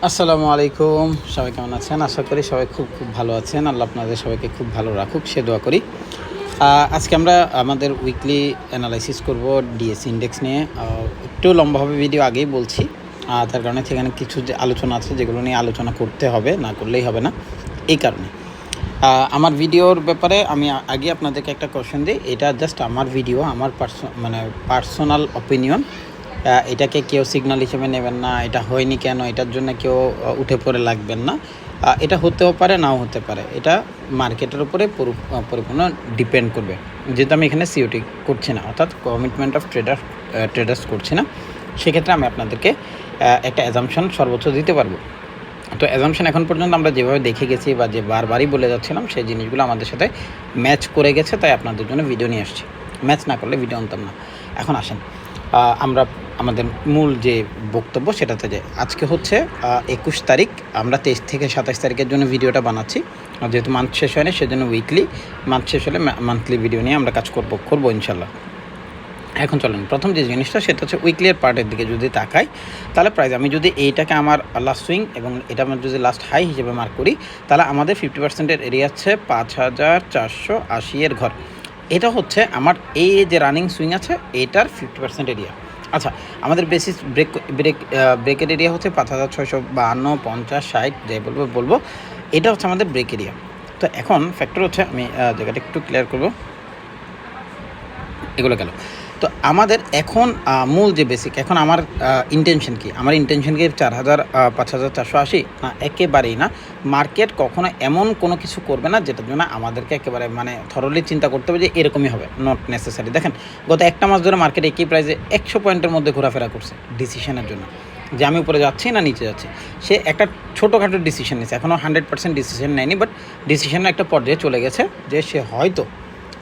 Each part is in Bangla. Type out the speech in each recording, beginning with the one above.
আসসালামু আলাইকুম। সবাই কেমন আছেন? আশা করি সবাই খুব ভালো আছেন। আল্লাহ আপনাদের সবাইকে খুব ভালো রাখুক সে দোয়া করি। আজকে আমরা আমাদের উইকলি অ্যানালাইসিস করব ডিএসই ইন্ডেক্স নিয়ে। একটু লম্বাভাবে ভিডিও আগেই বলছি, তার কারণে সেখানে কিছু যে আলোচনা আছে যেগুলো নিয়ে আলোচনা করতে হবে, না করলেই হবে না। এই কারণে আমার ভিডিওর ব্যাপারে আমি আগে আপনাদেরকে একটা কোয়েশ্চেন দিই। এটা জাস্ট আমার ভিডিও, আমার পার্সোনাল অপিনিয়ন। এটাকে কেউ সিগন্যাল হিসেবে নেবেন না, এটা হয়নি কেন এটার জন্য কেউ উঠে পড়ে লাগবেন না। এটা হতেও পারে, নাও হতে পারে। এটা মার্কেটের উপরে পরিপূর্ণ ডিপেন্ড করবে। যেহেতু আমি এখানে সিওটি করছি না, অর্থাৎ কমিটমেন্ট অফ ট্রেডার্স করছি না, সেক্ষেত্রে আমি আপনাদেরকে একটা অ্যাজাম্পশন সর্বোচ্চ দিতে পারবো। তো অ্যাজাম্পশন এখন পর্যন্ত আমরা যেভাবে দেখে গেছি বা যে বারবারই বলে যাচ্ছিলাম, সেই জিনিসগুলো আমাদের সাথে ম্যাচ করে গেছে, তাই আপনাদের জন্য ভিডিও নিয়ে আসছি। ম্যাচ না করলে ভিডিও আনতাম না। এখন আসেন আমরা আমাদের মূল যে বক্তব্য সেটাতে যাই। আজকে হচ্ছে 21 তারিখ। আমরা 23 থেকে 27 তারিখের জন্য ভিডিওটা বানাচ্ছি। যেহেতু মান্থ শেষ হয় না, সেজন্য উইকলি, মান্থ শেষ হলে মান্থলি ভিডিও নিয়ে আমরা কাজ করবো ইনশাল্লাহ। এখন চলেন, প্রথম যে জিনিসটা সেটা হচ্ছে উইকলির পার্টের দিকে যদি তাকাই, তাহলে প্রাইস আমি যদি এইটাকে আমার লাস্ট সুইং এবং এটা আমার যদি লাস্ট হাই হিসেবে মার্ক করি, তাহলে আমাদের 50%-এর এরিয়া হচ্ছে 5480 এর ঘর। এটা হচ্ছে আমার এই যে রানিং সুইং আছে এটার 50% এরিয়া। আচ্ছা, আমাদের বেসিস ব্রেকের এরিয়া হচ্ছে 5652, 50, 60 যাই বলবো। এটা হচ্ছে আমাদের ব্রেক এরিয়া। তো এখন ফ্যাক্টর হচ্ছে, আমি জায়গাটা একটু ক্লিয়ার করবো। এগুলো গেল। তো আমাদের এখন মূল যে বেসিক, এখন আমার ইন্টেনশন কি? আমার ইন্টেনশন কি 4000 5480? না, একেবারেই না। মার্কেট কখনো এমন কোনো কিছু করবে না যেটার জন্য আমাদেরকে একেবারে থরলি চিন্তা করতে হবে যে এরকমই হবে। Not necessary. দেখেন, গত একটা মাস ধরে মার্কেট একই প্রাইসে 100 পয়েন্টের মধ্যে ঘোরাফেরা করছে ডিসিশনের জন্য, যে আমি উপরে যাচ্ছি না নিচে যাচ্ছি। সে একটা ছোটোখাটো ডিসিশন নিয়েছে, এখনও 100% ডিসিশন নেয়নি, বাট ডিসিশনের একটা পর্যায়ে চলে গেছে যে সে হয়তো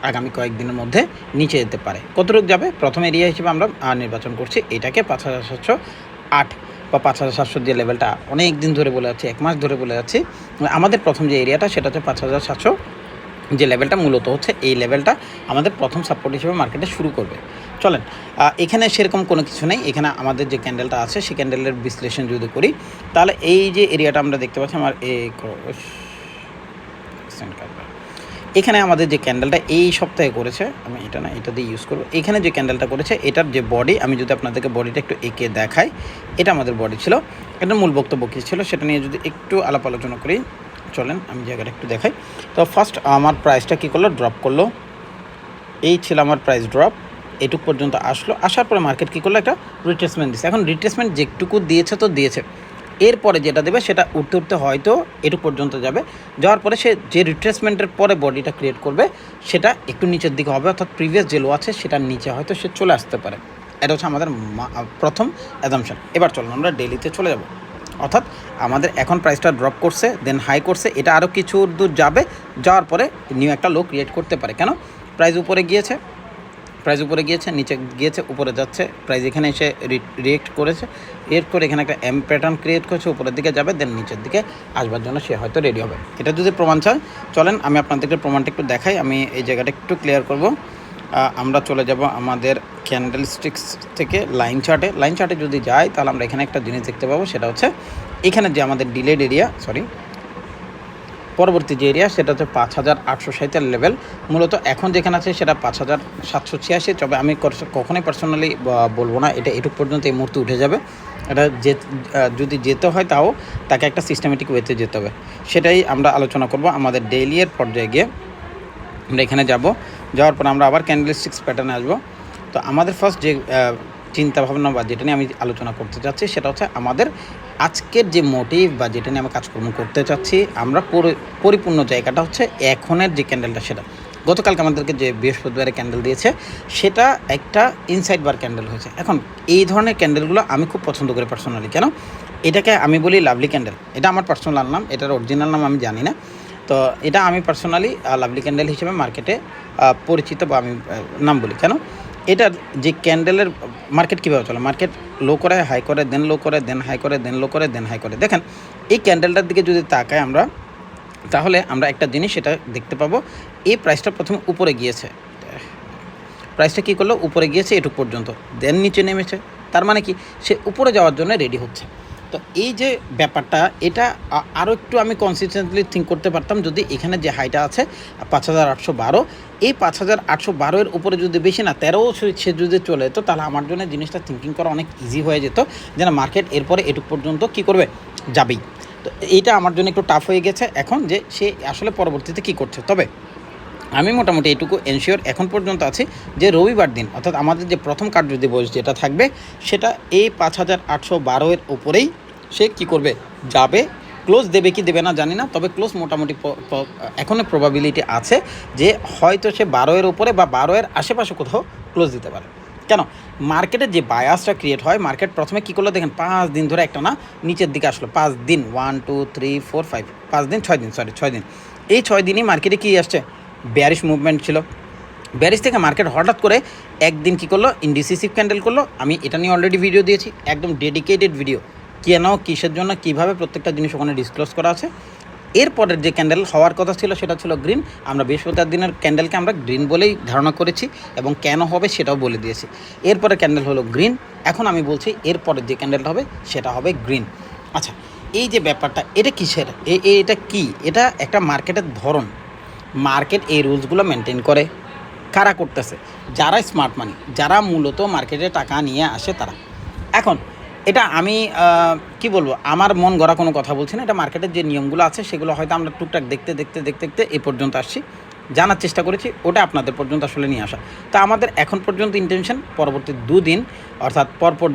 আগামী কয়েকদিনের মধ্যে নিচে যেতে পারে। কতটুকু যাবে? প্রথম এরিয়া হিসেবে আমরা নির্বাচন করছি এটাকে 5708 বা 5700 যে লেভেলটা অনেক দিন ধরে বলে যাচ্ছে, এক মাস ধরে বলে যাচ্ছি। আমাদের প্রথম যে এরিয়াটা সেটা হচ্ছে 5700, যে লেভেলটা মূলত হচ্ছে এই লেভেলটা আমাদের প্রথম সাপোর্ট হিসেবে মার্কেটে শুরু করবে। চলেন, এখানে সেরকম কোনো কিছু নেই। এখানে আমাদের যে ক্যান্ডেলটা আছে সেই ক্যান্ডেলের বিশ্লেষণ যদি করি, তাহলে এই যে এরিয়াটা আমরা দেখতে পাচ্ছি, আমার এখানে আমাদের যে ক্যান্ডেলটা এই সপ্তাহে করেছে, আমি এটা দিয়ে ইউজ করবো। এখানে যে ক্যান্ডেলটা করেছে এটার যে বডি, আমি যদি আপনাদেরকে বডিটা একটু এঁকে দেখাই, এটা আমাদের বডি ছিল। এটার মূল বক্তব্য কী ছিল সেটা নিয়ে যদি একটু আলাপ আলোচনা করি, চলেন আমি জায়গাটা একটু দেখাই। তো ফার্স্ট আমার প্রাইসটা কী করলো? ড্রপ করলো। এই ছিল আমার প্রাইস ড্রপ, এটুক পর্যন্ত আসার পরে মার্কেট কী করলো? একটা রিট্রেসমেন্ট দিয়েছে। এখন রিট্রেসমেন্ট যেটুকু দিয়েছে তো দিয়েছে, এরপরে যেটা দেবে সেটা উঠতে হয়তো এটুক পর্যন্ত যাবে। যাওয়ার পরে সে যে রিট্রেসমেন্টের পরে বডিটা ক্রিয়েট করবে সেটা একটু নিচের দিকে হবে, অর্থাৎ প্রিভিয়াস যে লো আছে সেটার নিচে হয়তো সে চলে আসতে পারে। এটা হচ্ছে আমাদের প্রথম অ্যাজাম্পশন। এবার চলুন আমরা ডেইলিতে চলে যাব। অর্থাৎ আমাদের এখন প্রাইসটা ড্রপ করছে, দেন হাই করছে, এটা আরও কিছু দূর যাবে, যাওয়ার পরে নিউ একটা লো ক্রিয়েট করতে পারে। কেন? প্রাইস উপরে গিয়েছে, নিচে গিয়েছে, উপরে যাচ্ছে, প্রাইস এখানে এসে রিয়েক্ট করেছে, রিয়েক্ট করে এখানে একটা এম প্যাটার্ন ক্রিয়েট করেছে, উপরের দিকে যাবে, দেন নিচের দিকে আসবার জন্য সে হয়তো রেডি হবে। এটা যদি প্রমাণ চায়, চলেন আমি আপনাদেরকে প্রমাণটা একটু দেখাই। আমি এই জায়গাটা একটু ক্লিয়ার করব। আমরা চলে যাব আমাদের ক্যান্ডেল স্টিক্স থেকে লাইন চার্টে যদি যাই, তাহলে আমরা এখানে একটা জিনিস দেখতে পাবো, সেটা হচ্ছে এখানে যে আমাদের ডিলেড এরিয়া, পরবর্তী যে এরিয়া সেটা হচ্ছে 5860 লেভেল। মূলত এখন যেখানে আছে সেটা 5786। তবে আমি কখনোই পার্সোনালি বলবো না এটা এটুক পর্যন্ত এই মুহূর্তে উঠে যাবে। এটা যদি যেতে হয় তাও তাকে একটা সিস্টেমেটিক ওয়েতে যেতে হবে। সেটাই আমরা আলোচনা করব আমাদের ডেইলি এর পর্যায়ে গিয়ে। আমরা এখানে যাওয়ার পর আমরা আবার ক্যান্ডেলস্টিক্স প্যাটার্নে আসবো। তো আমাদের ফার্স্ট যে চিন্তাভাবনা বা যেটা নিয়ে আমি আলোচনা করতে চাচ্ছি সেটা হচ্ছে আমাদের আজকের যে মোটিভ বা যেটা নিয়ে আমি কাজকর্ম করতে চাচ্ছি, আমরা পরিপূর্ণ জায়গাটা হচ্ছে এখনের যে ক্যান্ডেলটা, সেটা গতকালকে আমাদেরকে যে বৃহস্পতিবারে ক্যান্ডেল দিয়েছে সেটা একটা ইনসাইড বার ক্যান্ডেল হয়েছে। এখন এই ধরনের ক্যান্ডেলগুলো আমি খুব পছন্দ করি পার্সোনালি। কেন? এটাকে আমি বলি লাভলি ক্যান্ডেল। এটা আমার পার্সোনাল নাম, এটার অরিজিনাল নাম আমি জানি না। তো এটা আমি পার্সোনালি লাভলি ক্যান্ডেল হিসেবে মার্কেটে পরিচিত, বা আমি নাম বলি। কেন? এটার যে ক্যান্ডেলের মার্কেট কীভাবে চলে, মার্কেট লো করে হাই করে, দেন লো করে, দেন হাই করে, দেন লো করে, দেন হাই করে। দেখেন এই ক্যান্ডেলটার দিকে যদি তাকাই আমরা, তাহলে আমরা একটা জিনিস সেটা দেখতে পাবো। এই প্রাইসটা প্রথমে উপরে গিয়েছে, প্রাইসটা কী করলো? উপরে গিয়েছে এটুক পর্যন্ত, দেন নিচে নেমেছে। তার মানে কি? সে উপরে যাওয়ার জন্য রেডি হচ্ছে। তো এই যে ব্যাপারটা, এটা আরও একটু আমি কনসিস্টেন্টলি থিঙ্ক করতে পারতাম যদি এখানে যে হাইটা আছে 5812, এই 5812 এর উপরে যদি বেশি না 13 সে যদি চলে যেত, তাহলে আমার জন্য জিনিসটা থিঙ্কিং করা অনেক ইজি হয়ে যেত যে না, মার্কেট এরপরে এটুক পর্যন্ত কী করবে, যাবেই। তো এইটা আমার জন্য একটু টাফ হয়ে গেছে এখন, যে সে আসলে পরবর্তীতে কী করছে। তবে আমি মোটামুটি এইটুকু এনশিওর এখন পর্যন্ত আছি যে রবিবার দিন, অর্থাৎ আমাদের যে প্রথম কার্যদিবস যেটা থাকবে, সেটা এই 5812 এর উপরেই সে কী করবে, যাবে। ক্লোজ দেবে কি দেবে না জানি না, তবে ক্লোজ মোটামুটি এখনও প্রবাবিলিটি আছে যে হয়তো সে 12 এর উপরে বা 12 এর আশেপাশে কোথাও ক্লোজ দিতে পারে। কেন, মার্কেটের যে বায়াসটা ক্রিয়েট হয়, মার্কেট প্রথমে কী করলো দেখেন, 5 দিন ধরে একটা না নিচের দিকে আসলো, 5 দিন 1 2 3 4 5 5 দিন 6 দিন, সরি 6 দিন, এই 6 দিনই মার্কেটে কী আসছে, বেয়ারিশ মুভমেন্ট ছিল। বেয়ারিশ থেকে মার্কেট হঠাৎ করে একদিন কী করলো, ইনডিসিসিভ ক্যান্ডেল করলো। আমি এটা নিয়ে অলরেডি ভিডিও দিয়েছি, একদম ডেডিকেটেড ভিডিও, কেন কিসের জন্য কীভাবে প্রত্যেকটা জিনিস ওখানে ডিসক্লোজ করা আছে। এরপরের যে ক্যান্ডেল হওয়ার কথা ছিল সেটা ছিল গ্রিন। আমরা বৃহস্পতিবার দিনের ক্যান্ডেলকে আমরা গ্রিন বলেই ধারণা করেছি এবং কেন হবে সেটাও বলে দিয়েছি। এরপরে ক্যান্ডেল হলো গ্রিন, এখন আমি বলছি এরপরের যে ক্যান্ডেলটা হবে সেটা হবে গ্রিন। আচ্ছা, এই যে ব্যাপারটা, এটা কিসের, এটা কি, এটা একটা মার্কেটের ধরন। মার্কেট এই রুলসগুলো মেনটেন করে, কারা করতেছে, যারা স্মার্ট মানি, যারা মূলত মার্কেটে টাকা নিয়ে আসে তারা। এখন এটা আমি কি বলবো, আমার মন গড়া কোনো কথা বলছি না, এটা মার্কেটের যে নিয়মগুলো আছে সেগুলো হয়তো আমরা টুকটাক দেখতে দেখতে দেখতে দেখতে এই পর্যন্ত আসছি, জানার চেষ্টা করেছি, ওটা আপনাদের পর্যন্ত আসলে নিয়ে আসা। তা আমাদের এখন পর্যন্ত ইন্টেনশন পরবর্তী দুদিন, অর্থাৎ পরপর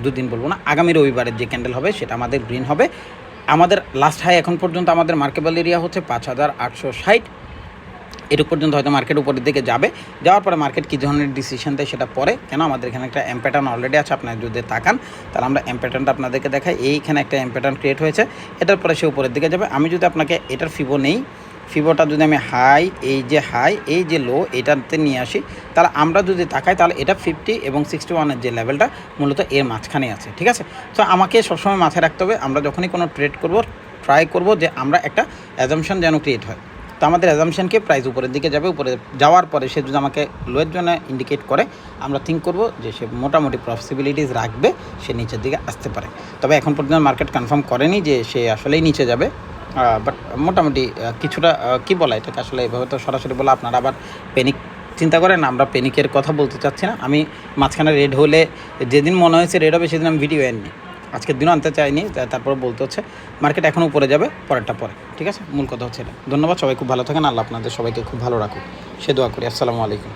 দুদিন বলবো না, আগামী রবিবারের যে ক্যান্ডেল হবে সেটা আমাদের গ্রিন হবে। আমাদের লাস্ট হাই এখন পর্যন্ত আমাদের মার্কেবল এরিয়া হচ্ছে 5860, এটুক পর্যন্ত হয়তো মার্কেট উপরের দিকে যাবে। যাওয়ার পরে মার্কেট কী ধরনের ডিসিশন দেয় সেটা পরে, কেন আমাদের এখানে একটা এম প্যাটার্ন অলরেডি আছে, আপনারা যদি তাকান তাহলে আমরা এম প্যাটার্নটা আপনাদেরকে দেখাই। এইখানে একটা এম প্যাটার্ন ক্রিয়েট হয়েছে, এটার পরে সে উপরের দিকে যাবে। আমি যদি আপনাকে এটার ফিবো নেই, ফিবোটা যদি আমি হাই, এই যে লো, এটাতে নিয়ে আসি, তাহলে আমরা যদি তাকাই তাহলে এটা 50 এবং 61-এর যে লেভেলটা মূলত এর মাঝখানে আছে, ঠিক আছে। তো আমাকে সবসময় মাথায় রাখতে হবে, আমরা যখনই কোনো ট্রেড করব ট্রাই করব যে আমরা একটা অ্যাজাম্পশন যেন ক্রিয়েট হয়। তো আমাদের অ্যাজাম্পশনকে প্রাইস উপরের দিকে যাবে, উপরে যাওয়ার পরে সে যদি আমাকে লোয়ের জন্য ইন্ডিকেট করে, আমরা থিঙ্ক করব যে সে মোটামুটি পসিবিলিটিস রাখবে সে নিচের দিকে আসতে পারে। তবে এখন পর্যন্ত মার্কেট কনফার্ম করেনি যে সে আসলেই নিচে যাবে, বাট মোটামুটি কিছুটা কী বলা, এটাকে আসলে এভাবে তো সরাসরি বলা, আপনারা আবার পেনিক চিন্তা করেন, আমরা পেনিকের কথা বলতে চাচ্ছি না। আমি মাঝখানে রেড হলে যেদিন মনে হয়েছে রেড হবে সেদিন আমি ভিডিও আনিনি, আজকের দিনও আনতে চাইনি, তারপরে বলতে হচ্ছে মার্কেট এখনও উপরে যাবে, পরেরটা পরে, ঠিক আছে। মূল কথা হচ্ছে এটা। ধন্যবাদ, সবাই খুব ভালো থাকেন, আল্লাহ আপনাদের সবাইকে খুব ভালো রাখুক, সে দোয়া করি। আসসালামু আলাইকুম।